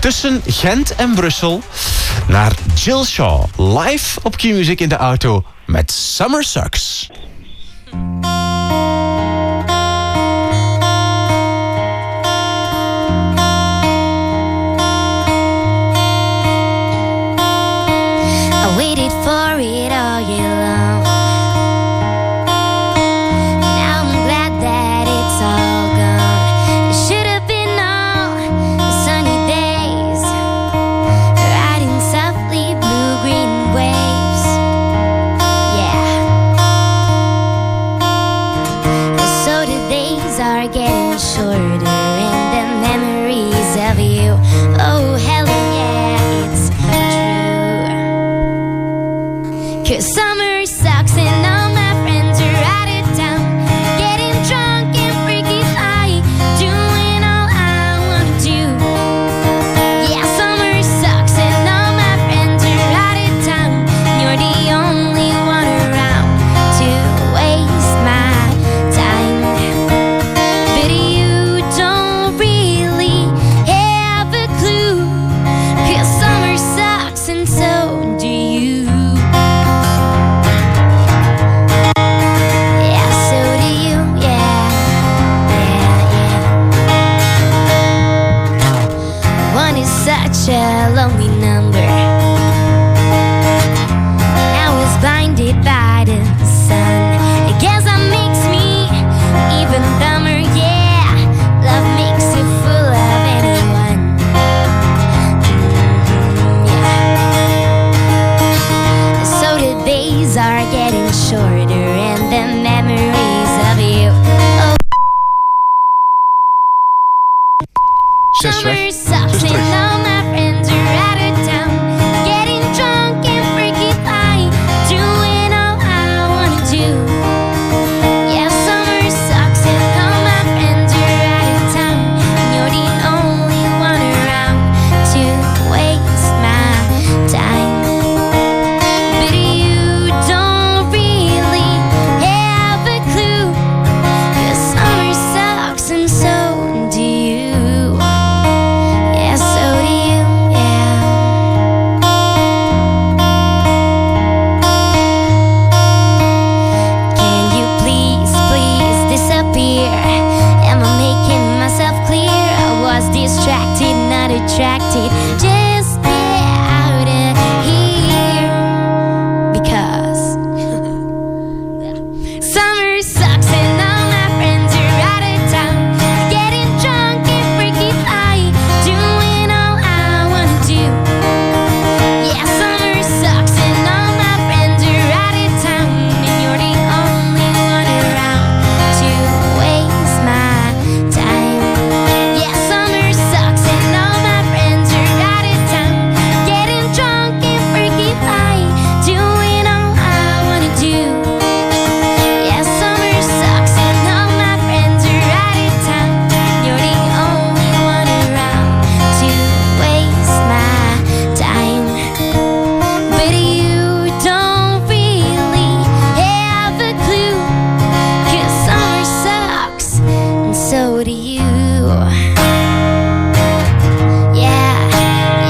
tussen Gent en Brussel naar Jill Shaw. Live op Q-Music in de auto met Summer Sucks. I waited for it all year long. Now I'm glad that it's all gone. It should have been all the sunny days, riding softly blue-green waves. Yeah. And so the days are getting shorter, and the memories of you, oh hell yeah, it's true. 'Cause summer sucks and all my friends are out of town, getting drunk and freaky high, doing all I wanna do. Yeah, summer sucks and all my friends are out of town. You're the only one around to waste my time. But you don't really have a clue, 'cause summer sucks and so do you. Yeah, so do you, yeah, yeah, yeah. One is such a lonely number. Now it's blinded by the sun. I guess that makes me even dumber, yeah. Love makes you full of anyone. Yeah. So the days are getting shorter, and the memories of you, oh, Ze is weg. summer sucks Ze is and terug. all my friends are out of town, getting drunk and freaky high, doing all I wanna do. Yeah, summer sucks and all my friends are out of town. You're the only one around to waste my time. But you don't really have a clue, 'cause summer sucks and so do you. Yeah, so do you, yeah. Can you please disappear? Am I making myself clear? I was distracted, not attracted. Just get out of here, because summer sucks and all my friends are out of town, getting drunk and freaky high, doing all I wanna do. Yeah, summer sucks and all my friends are out of town, and you're the only one around to waste my time. Yeah, summer sucks and all my friends are out of town, getting drunk and freaky high, doing all I wanna do. Yeah, summer sucks and all my friends are out of town. You're the only one around to waste my time. But you don't really have a clue, 'cause summer sucks and so do you. Yeah,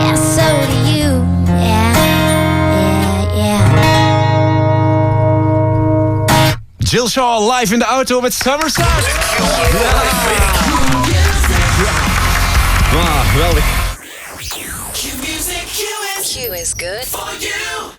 yeah, so do you. Yeah, yeah, yeah. Jill Shaw live in de auto met Summer Sucks. Geweldig. Q is good for you.